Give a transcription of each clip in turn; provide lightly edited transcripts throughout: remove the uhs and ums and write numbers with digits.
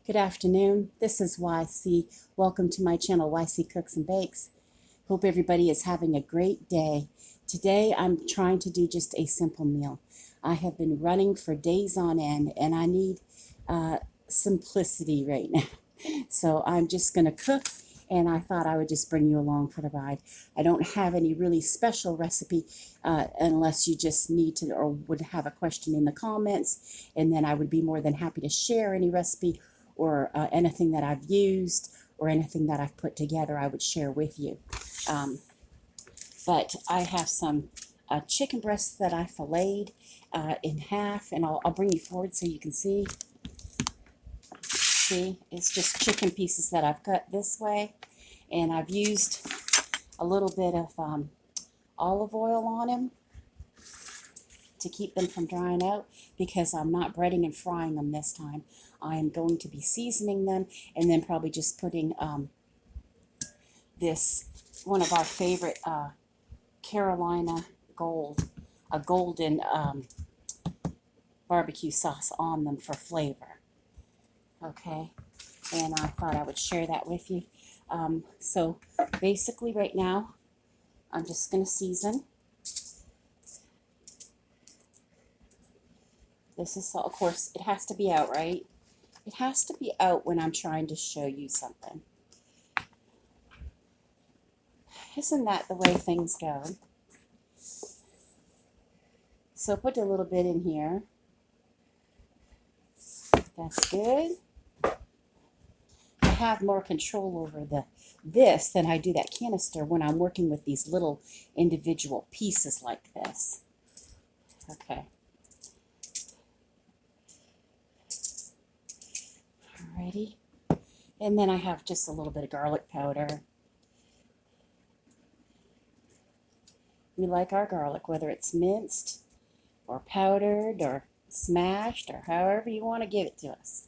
Good afternoon. This is YC. Welcome to my channel, YC Cooks and Bakes. Hope everybody is having a great day. Today I'm trying to do just a simple meal. I have been running for days on end and I need simplicity right now. So I'm just going to cook, and I thought I would just bring you along for the ride. I don't have any really special recipe unless you just need to or would have a question in the comments, and then I would be more than happy to share any recipe or anything that I've used or anything that I've put together. I would share with you. But I have some chicken breasts that I filleted in half, and I'll bring you forward so you can see. See, it's just chicken pieces that I've cut this way, and I've used a little bit of olive oil on them to keep them from drying out, because I'm not breading and frying them this time. I am going to be seasoning them and then probably just putting this, one of our favorite Carolina Gold, a golden barbecue sauce on them for flavor. Okay, and I thought I would share that with you. So basically right now, I'm just going to season. This is, of course, it has to be out, right? It has to be out when I'm trying to show you something. Isn't that the way things go? So put a little bit in here. That's good. I have more control over this than I do that canister when I'm working with these little individual pieces like this. Okay. Alrighty. And then I have just a little bit of garlic powder. We like our garlic, whether it's minced or powdered or smashed or however you want to give it to us.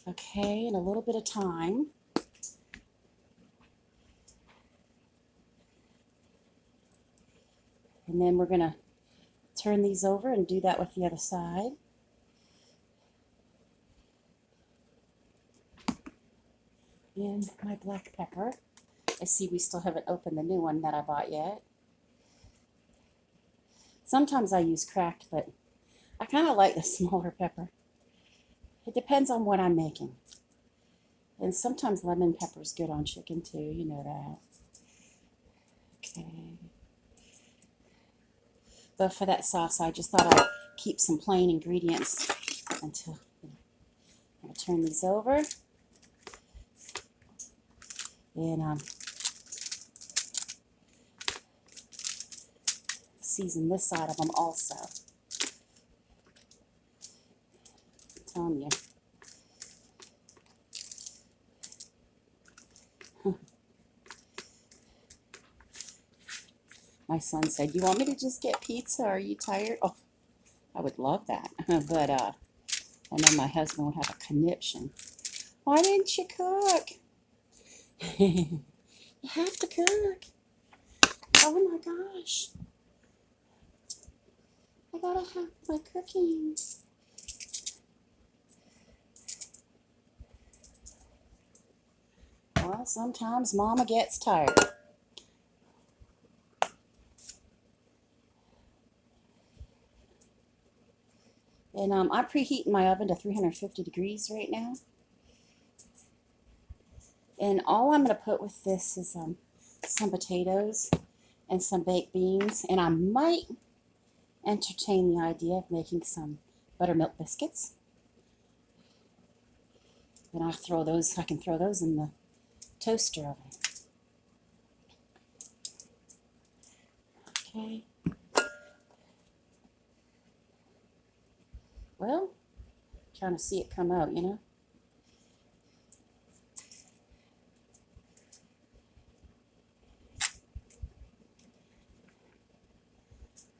Okay, and a little bit of thyme. And then we're going to turn these over and do that with the other side. And my black pepper. I see we still haven't opened the new one that I bought yet. Sometimes I use cracked, but I kind of like the smaller pepper. It depends on what I'm making. And sometimes lemon pepper is good on chicken too, you know that. Okay. But for that sauce, I just thought I'd keep some plain ingredients until, I'm going to turn these over. And season this side of them also. I'm telling you. My son said, "You want me to just get pizza? Are you tired?" Oh, I would love that. But I know my husband would have a conniption. Why didn't you cook? You have to cook. Oh my gosh. I gotta have my cooking. Well, sometimes Mama gets tired. And I'm preheating my oven to 350 degrees right now. And all I'm going to put with this is some potatoes and some baked beans. And I might entertain the idea of making some buttermilk biscuits. And I can throw those in the toaster oven. Okay. Well, trying to see it come out, you know.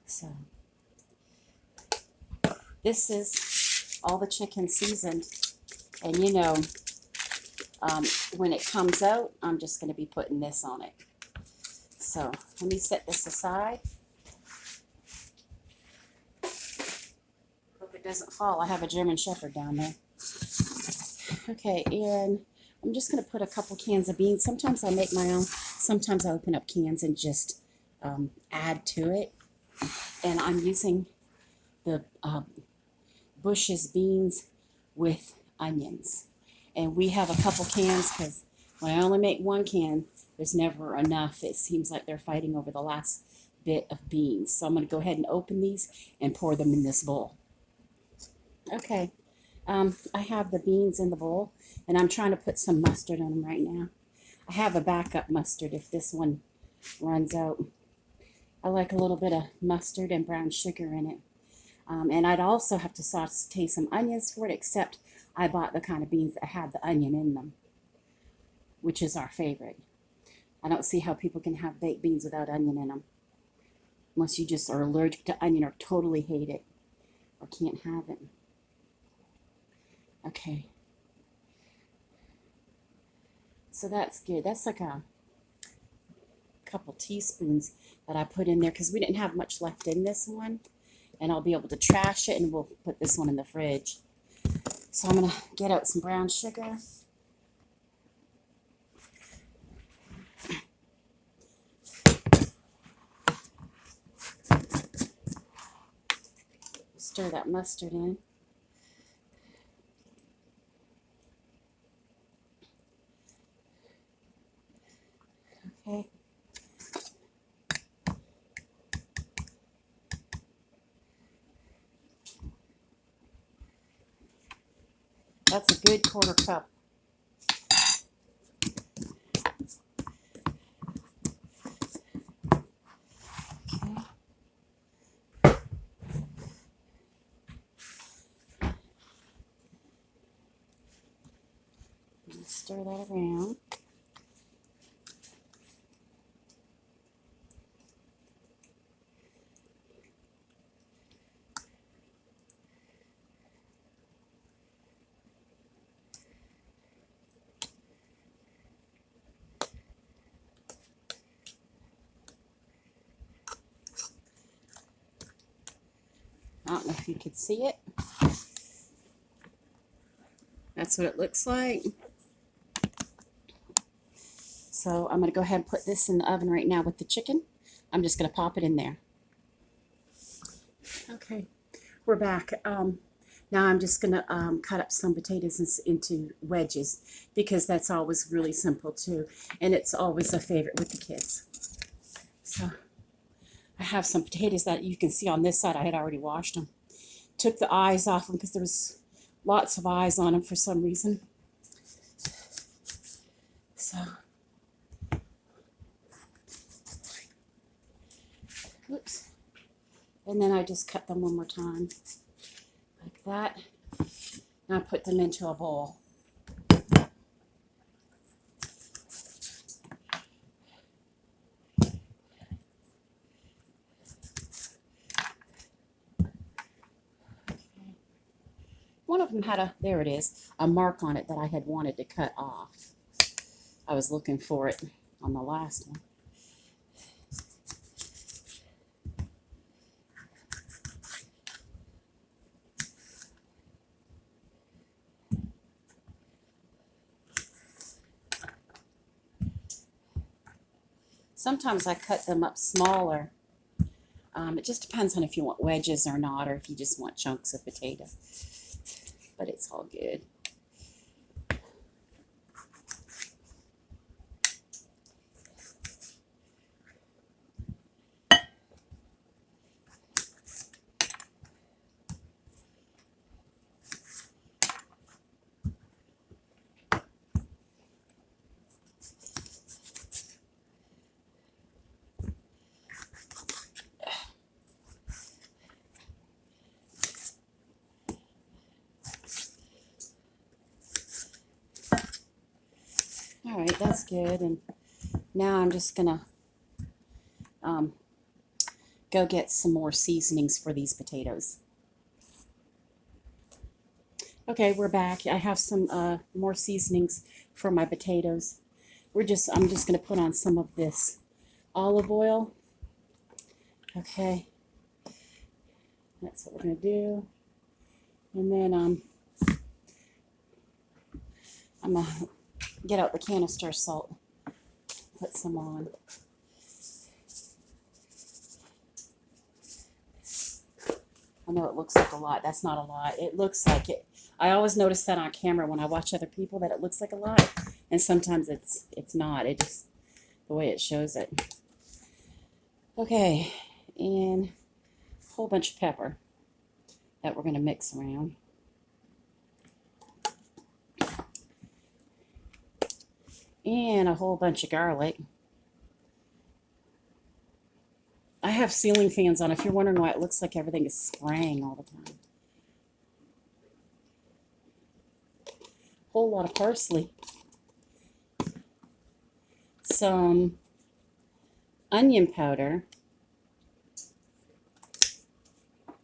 So, this is all the chicken seasoned. And you know, when it comes out, I'm just going to be putting this on it. So, let me set this aside. doesn't fall. I have a German Shepherd down there. Okay, and I'm just going to put a couple cans of beans. Sometimes I make my own. Sometimes I open up cans and just add to it. And I'm using the Bush's beans with onions. And we have a couple cans because when I only make one can, there's never enough. It seems like they're fighting over the last bit of beans. So I'm going to go ahead and open these and pour them in this bowl. Okay, I have the beans in the bowl, and I'm trying to put some mustard on them right now. I have a backup mustard if this one runs out. I like a little bit of mustard and brown sugar in it. And I'd also have to saute some onions for it, except I bought the kind of beans that had the onion in them, which is our favorite. I don't see how people can have baked beans without onion in them, unless you just are allergic to onion or totally hate it or can't have it. Okay. So that's good. That's like a couple teaspoons that I put in there because we didn't have much left in this one. And I'll be able to trash it, and we'll put this one in the fridge. So I'm going to get out some brown sugar. Stir that mustard in. Okay. That's a good quarter cup. Okay. Stir that around. I don't know if you could see it. That's what it looks like. So I'm going to go ahead and put this in the oven right now with the chicken. I'm just going to pop it in there. Okay, we're back. Now I'm just going to cut up some potatoes into wedges because that's always really simple too. And it's always a favorite with the kids. So I have some potatoes that you can see on this side. I had already washed them. Took the eyes off them because there was lots of eyes on them for some reason. So, oops. And then I just cut them one more time like that. And I put them into a bowl. One of them had there it is, a mark on it that I had wanted to cut off. I was looking for it on the last one. Sometimes I cut them up smaller. It just depends on if you want wedges or not, or if you just want chunks of potato. But it's all good. All right, that's good. And now I'm just going to go get some more seasonings for these potatoes. Okay, we're back. I have some more seasonings for my potatoes. I'm just going to put on some of this olive oil. Okay, that's what we're going to do. And then I'm going to get out the canister salt, put some on. I know it looks like a lot. That's not a lot. It looks like it. I always notice that on camera when I watch other people that it looks like a lot, and sometimes it's not. It just the way it shows it. Okay, and a whole bunch of pepper that we're going to mix around. And a whole bunch of garlic. I have ceiling fans on if you're wondering why it looks like everything is spraying all the time. Whole lot of parsley. Some onion powder.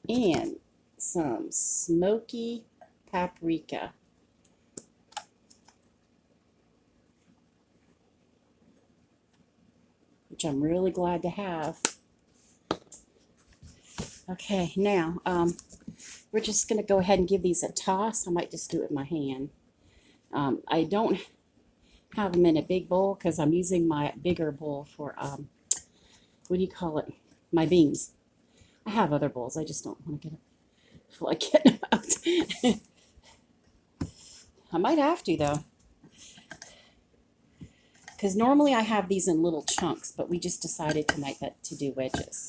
And some smoky paprika. Which I'm really glad to have. Okay, now we're just going to go ahead and give these a toss. I might just do it with my hand. I don't have them in a big bowl because I'm using my bigger bowl for, what do you call it? My beans. I have other bowls. I just don't want to feel like getting them out. I might have to, though. Because normally I have these in little chunks, but we just decided tonight to do wedges.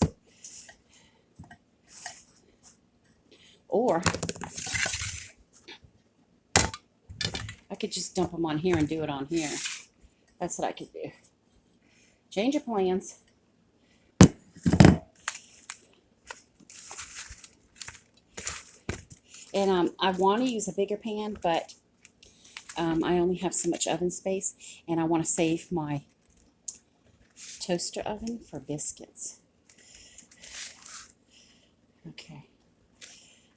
Or I could just dump them on here and do it on here. That's what I could do. Change of plans. And I want to use a bigger pan, but I only have so much oven space, and I want to save my toaster oven for biscuits. Okay.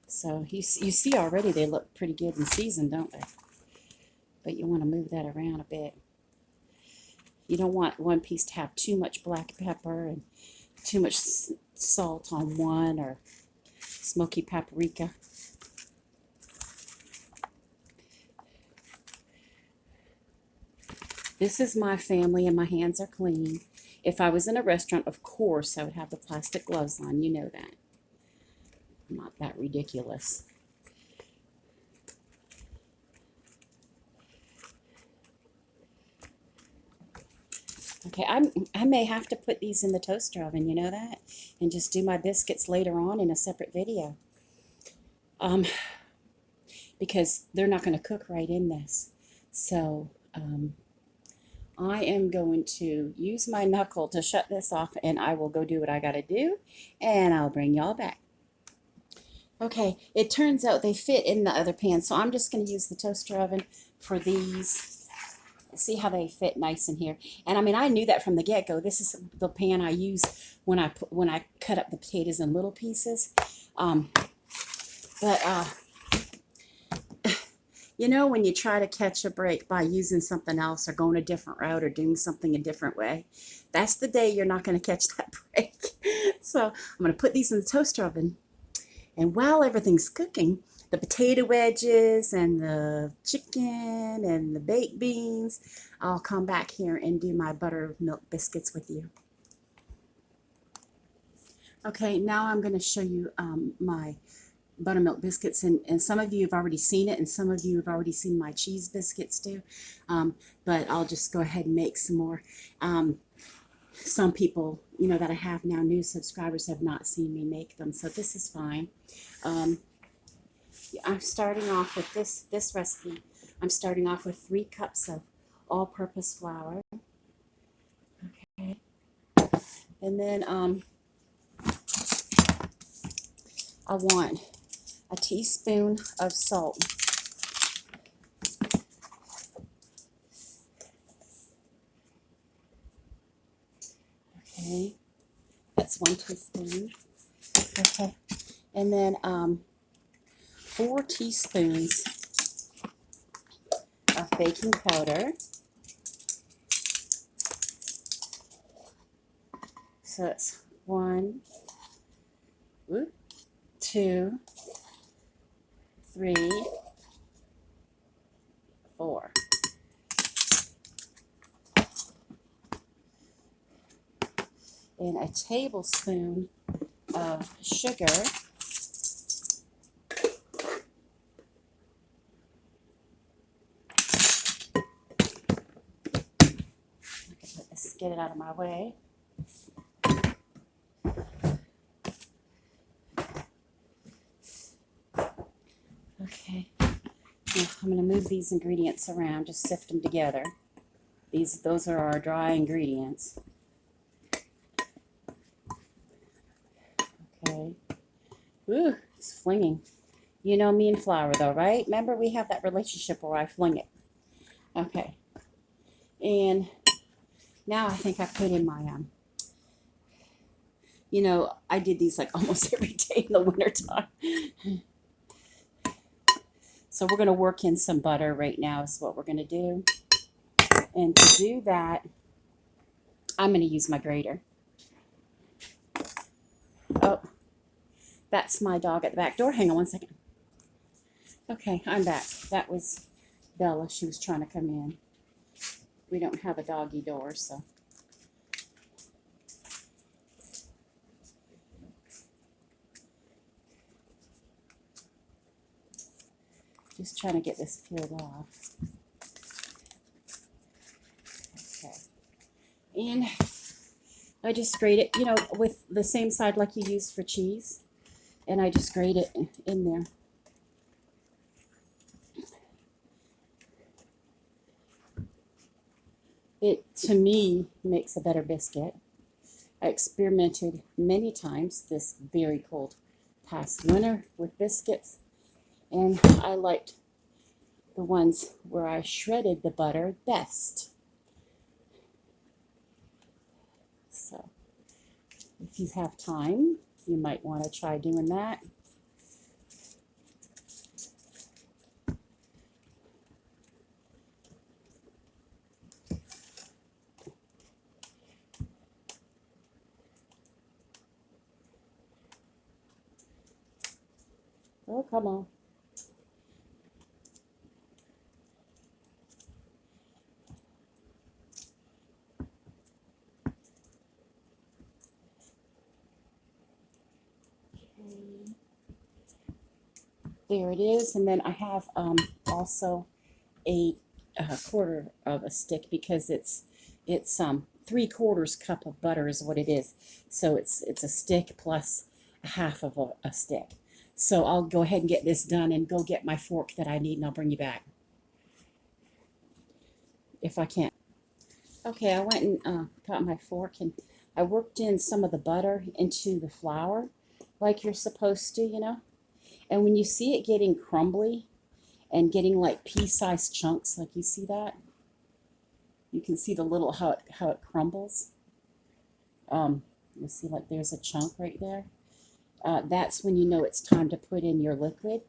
So you see already they look pretty good and seasoned, don't they? But you want to move that around a bit. You don't want one piece to have too much black pepper and too much salt on one, or smoky paprika. This is my family and my hands are clean. If I was in a restaurant, of course, I would have the plastic gloves on. You know that. I'm not that ridiculous. Okay, I may have to put these in the toaster oven, you know that? And just do my biscuits later on in a separate video. Because they're not going to cook right in this. So, I am going to use my knuckle to shut this off, and I will go do what I got to do, and I'll bring y'all back. Okay, it turns out they fit in the other pan, so I'm just going to use the toaster oven for these. See how they fit nice in here. And I mean, I knew that from the get-go. This is the pan I use when I cut up the potatoes in little pieces. You know, when you try to catch a break by using something else or going a different route or doing something a different way, that's the day you're not going to catch that break. So I'm going to put these in the toaster oven. And while everything's cooking, the potato wedges and the chicken and the baked beans, I'll come back here and do my buttermilk biscuits with you. Okay, now I'm going to show you my buttermilk biscuits, and some of you have already seen it, and some of you have already seen my cheese biscuits too, but I'll just go ahead and make some more. Some people, you know, that I have now, new subscribers, have not seen me make them, so this is fine. I'm starting off with this recipe. I'm starting off with 3 cups of all-purpose flour. Okay, and then I want a teaspoon of salt. Okay, that's 1 teaspoon. Okay, and then 4 teaspoons of baking powder. So it's 1, 2, 3, 4. And a tablespoon of sugar. Let's get it out of my way. Okay, now I'm going to move these ingredients around, just sift them together. Those are our dry ingredients. Okay. Ooh, it's flinging. You know me and flour though, right? Remember we have that relationship where I fling it. Okay. And now I think I put in my, you know, I did these like almost every day in the wintertime. So we're going to work in some butter right now is what we're going to do. And to do that, I'm going to use my grater. Oh, that's my dog at the back door. Hang on one second. Okay, I'm back. That was Bella. She was trying to come in. We don't have a doggy door, so. Just trying to get this peeled off. Okay. And I just grate it, you know, with the same side like you use for cheese. And I just grate it in there. It, to me, makes a better biscuit. I experimented many times this very cold past winter with biscuits. And I liked the ones where I shredded the butter best. So if you have time, you might want to try doing that. Oh, come on. There it is. And then I have also a quarter of a stick because it's 3/4 cup of butter is what it is. So it's a stick plus a half of a stick. So I'll go ahead and get this done and go get my fork that I need, and I'll bring you back if I can. Okay, I went and got my fork, and I worked in some of the butter into the flour like you're supposed to, you know. And when you see it getting crumbly and getting like pea-sized chunks, like you see that, you can see the little how it crumbles. You see like there's a chunk right there. That's when you know it's time to put in your liquid.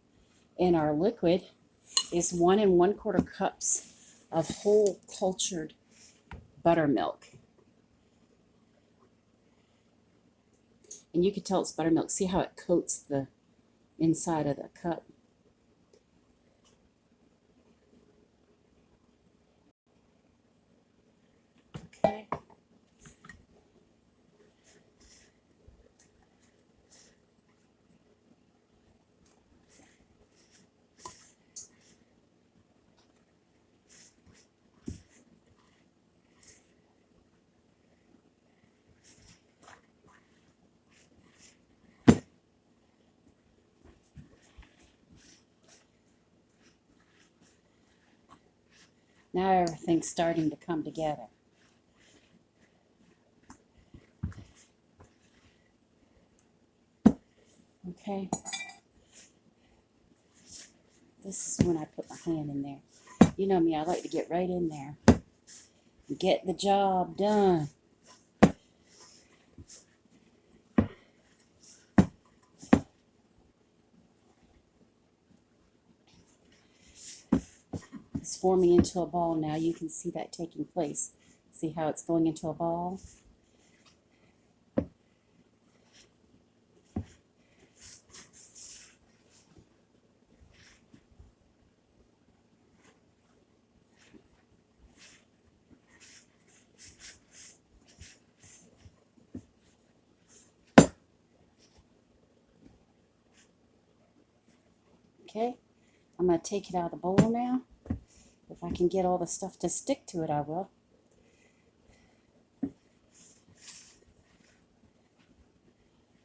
And our liquid is 1 1/4 cups of whole cultured buttermilk. And you can tell it's buttermilk. See how it coats the inside of the cup. Okay. Now everything's starting to come together. Okay. This is when I put my hand in there. You know me, I like to get right in there and get the job done. It's forming into a ball now. You can see that taking place. See how it's going into a ball? Okay, I'm going to take it out of the bowl now. If I can get all the stuff to stick to it, I will.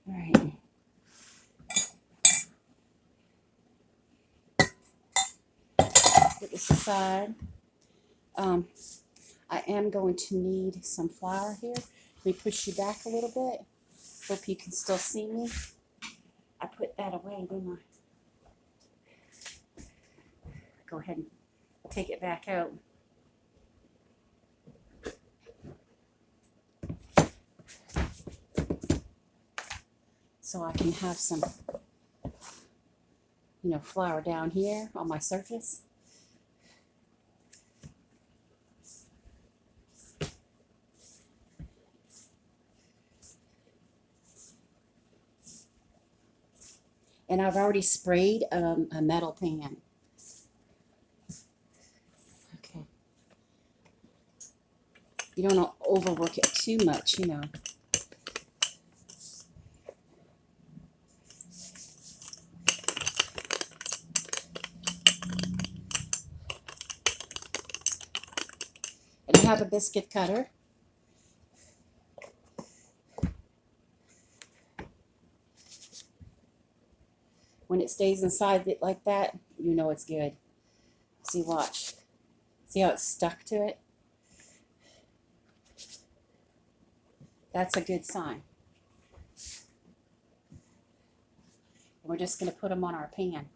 All right. Put this aside. I am going to need some flour here. Let me push you back a little bit. Hope you can still see me. I put that away, didn't I? Go ahead and take it back out. So I can have some, flour down here on my surface. And I've already sprayed a metal pan. Okay. You don't want to overwork it too much, And I have a biscuit cutter. When it stays inside it like that, you know it's good. See, watch. See how it's stuck to it? That's a good sign. We're just going to put them on our pan.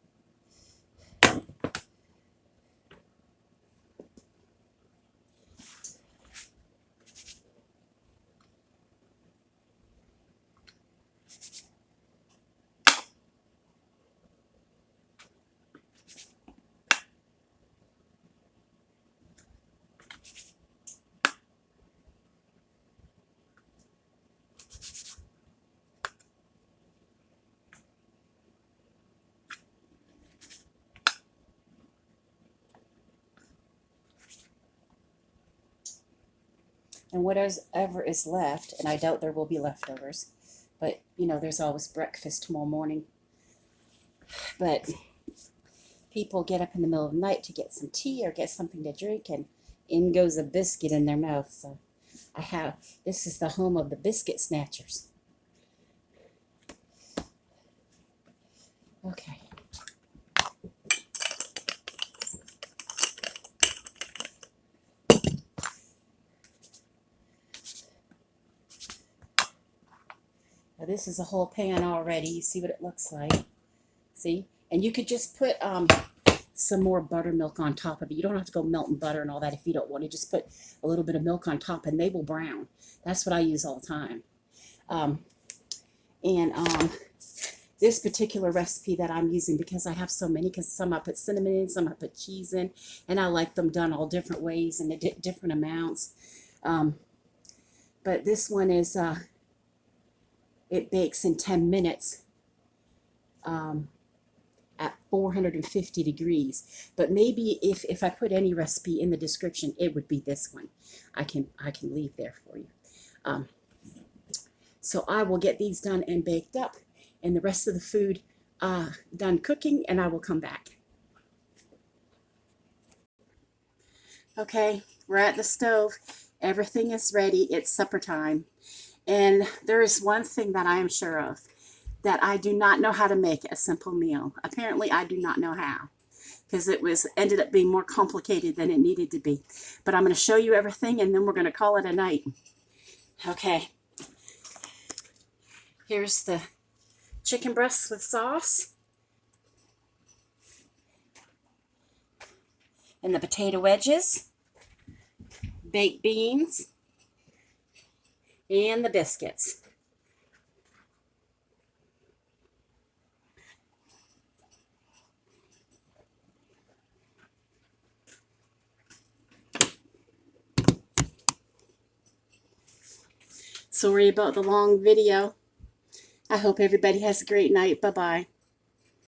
And whatever is left, and I doubt there will be leftovers, but there's always breakfast tomorrow morning. But people get up in the middle of the night to get some tea or get something to drink, and in goes a biscuit in their mouth. So this is the home of the biscuit snatchers. Okay. Now this is a whole pan already. You see what it looks like? See? And you could just put some more buttermilk on top of it. You don't have to go melting butter and all that if you don't want to. Just put a little bit of milk on top and they will brown. That's what I use all the time. This particular recipe that I'm using, because I have so many, because some I put cinnamon in, some I put cheese in, and I like them done all different ways and different amounts. But this one is... it bakes in 10 minutes at 450 degrees. But maybe if I put any recipe in the description, it would be this one. I can leave there for you. So I will get these done and baked up, and the rest of the food done cooking, and I will come back. Okay, we're at the stove. Everything is ready. It's supper time. And there is one thing that I am sure of, that I do not know how to make a simple meal. Apparently, I do not know how, because it ended up being more complicated than it needed to be. But I'm going to show you everything, and then we're going to call it a night. Okay. Here's the chicken breasts with sauce, and the potato wedges, baked beans, and the biscuits. Sorry about the long video. I hope everybody has a great night. Bye-bye.